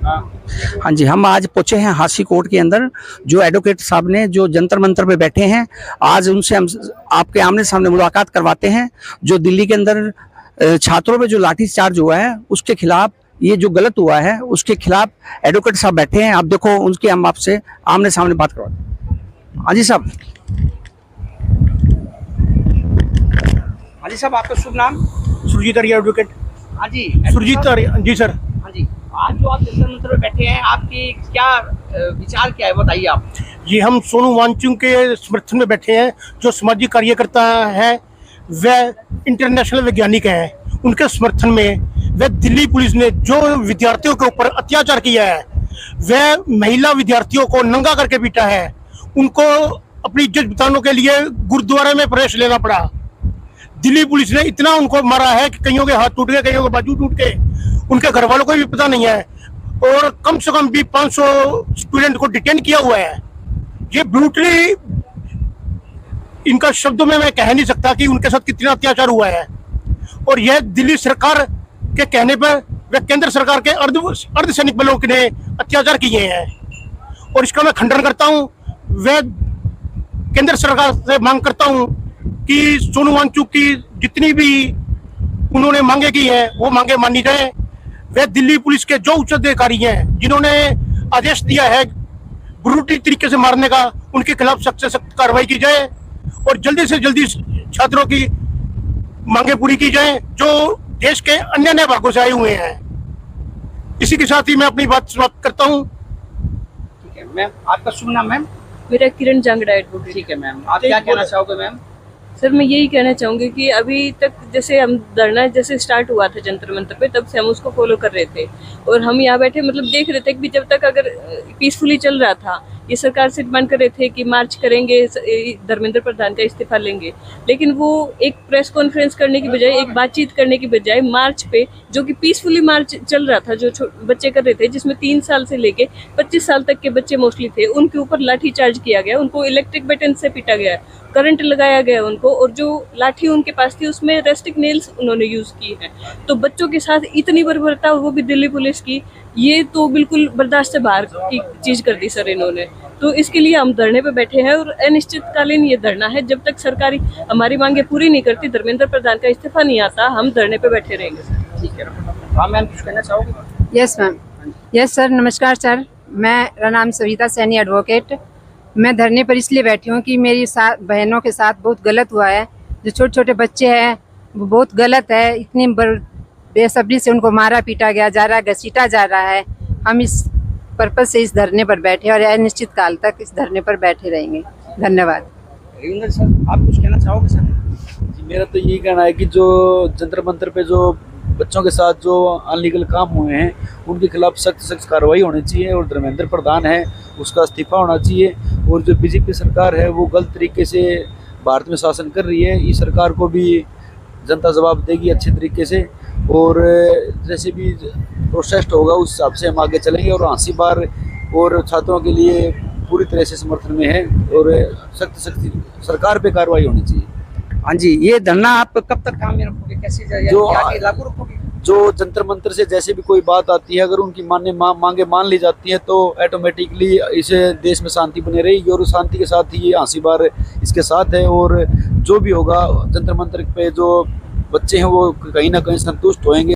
हाँ जी, हम आज पहुंचे हैं हासी कोर्ट के अंदर। जो एडवोकेट साहब ने जो जंतर मंतर पे बैठे हैं, आज उनसे हम आपके आमने सामने मुलाकात करवाते हैं। जो दिल्ली के अंदर छात्रों पे जो लाठीचार्ज हुआ है उसके खिलाफ, ये जो गलत हुआ है उसके खिलाफ एडवोकेट साहब बैठे हैं। आप देखो, उनके हम आपसे आमने सामने बात करवाते हैं। हाँ जी साहब, हाँ जी साहब, आपका शुभ नाम? सुरजीत आर्य एडवोकेट। हाँ जी, सुरजीत आर्य जी सर। हाँ जी, आज जो आप जंतर मंतर पे बैठे हैं, आपके क्या विचार क्या है, बताइए आप। ये हम सोनू वांगचुक के समर्थन में बैठे हैं। जो सामाजिक कार्यकर्ता है, वह इंटरनेशनल वैज्ञानिक है, उनके समर्थन में वह दिल्ली पुलिस ने जो विद्यार्थियों के ऊपर अत्याचार किया है, वह महिला विद्यार्थियों को नंगा करके पीटा है। उनको अपनी इज्जत बचाने के लिए गुरुद्वारे में प्रवेश लेना पड़ा। दिल्ली पुलिस ने इतना उनको मारा है कि कईयों के हाथ टूट गए, कईयों के बाजू टूट गए, उनके घर वालों को भी पता नहीं है। और कम से कम भी 500 स्टूडेंट को डिटेन किया हुआ है। ये ब्रूटली, इनका शब्दों में मैं कह नहीं सकता कि उनके साथ कितना अत्याचार हुआ है। और यह दिल्ली सरकार के कहने पर वे केंद्र सरकार के अर्धसैनिक बलों ने अत्याचार किए हैं, और इसका मैं खंडन करता हूँ। वह केंद्र सरकार से मांग करता हूँ कि सोनू वांगचुक की जितनी भी उन्होंने मांगे की है, वो मांगे मानी जाए। वे दिल्ली पुलिस के जो उच्च अधिकारी हैं, जिन्होंने आदेश दिया है ब्रूटली तरीके से मारने का, उनके खिलाफ सख्त से सख्त कार्रवाई की जाए और जल्दी से जल्दी छात्रों की मांगे पूरी की जाए, जो देश के अन्य अन्य भागों से आए हुए हैं। इसी के साथ ही मैं अपनी बात समाप्त करता हूँ। ठीक है मैम, आपका शुभ नाम मैम? मेरा किरण जांगड़ा एडवोकेट। ठीक है मैम, आप क्या कहना चाहोगे मैम? सर, मैं यही कहना चाहूँगी कि अभी तक जैसे हम धरना जैसे स्टार्ट हुआ था जंतर मंतर पे, तब से हम उसको फॉलो कर रहे थे। और हम यहाँ बैठे मतलब देख रहे थे कि जब तक अगर पीसफुली चल रहा था, ये सरकार से डिमांड कर रहे थे कि मार्च करेंगे, धर्मेंद्र प्रधान का इस्तीफा लेंगे, लेकिन वो एक प्रेस कॉन्फ्रेंस करने की बजाय, एक बातचीत करने की बजाय मार्च पे, जो कि पीसफुली मार्च चल रहा था, जो बच्चे कर रहे थे, जिसमें 3 साल से लेके 25 साल तक के बच्चे मोस्टली थे, उनके ऊपर लाठी चार्ज किया गया, उनको इलेक्ट्रिक बैटन से पीटा गया, करंट लगाया गया उनको, और जो लाठी उनके पास थी उसमें रेस्टिक नेल्स उन्होंने यूज की है। तो बच्चों के साथ इतनी बर्बरता, वो भी दिल्ली पुलिस की, ये तो बिल्कुल बर्दाश्त से बाहर की चीज कर दी सर इन्होंने। तो इसके लिए हम धरने पे बैठे हैं, और अनिश्चितकालीन ये धरना है। जब तक सरकारी हमारी मांगे पूरी नहीं करती, धर्मेंद्र प्रधान का इस्तीफा नहीं आता, हम धरने पे बैठे रहेंगे सर। ठीक है, हाँ मैम, कुछ कहना चाहोगे? Yes ma'am. यस सर, नमस्कार सर। मेरा नाम सविता सैनी एडवोकेट। मैं धरने पर इसलिए बैठी हूँ कि मेरी बहनों के साथ बहुत गलत हुआ है। जो छोटे छोटे बच्चे हैं वो बहुत गलत है। इतनी बेसब्री से उनको मारा पीटा गया जा रहा है, घसीटा जा रहा है। हम इस पर्पज से इस धरने पर बैठे और अनिश्चित काल तक इस धरने पर बैठे रहेंगे। धन्यवाद। रविंद्र सर, आप कुछ कहना चाहोगे सर? जी, मेरा तो यही कहना है कि जो जंतर मंतर पे जो बच्चों के साथ जो अनलीगल काम हुए हैं, उनके खिलाफ सख्त सख्त कार्रवाई होनी चाहिए, और धर्मेंद्र प्रधान है उसका इस्तीफा होना चाहिए। और जो बीजेपी सरकार है वो गलत तरीके से भारत में शासन कर रही है, इस सरकार को भी जनता जवाब देगी अच्छे तरीके से। और जैसे भी प्रोसेस्ट होगा उस हिसाब से हम आगे चलेंगे, और हांसी बार और छात्रों के लिए पूरी तरह से समर्थन में है, और सख्त सख्त सरकार पे कार्रवाई होनी चाहिए। हाँ जी, ये धरना आप कब तक काम में रखोगे, कैसे जो आगे लागू रखोगे? जो जंतर मंतर से जैसे भी कोई बात आती है, अगर उनकी मांगे मान ली जाती हैं, तो ऑटोमेटिकली इसे देश में शांति बनी रहेगी, और शांति के साथ ही ये हांसी बार इसके साथ है। और जो भी होगा जंतर मंतर पे जो बच्चे हैं वो कहीं ना कहीं संतुष्ट होंगे।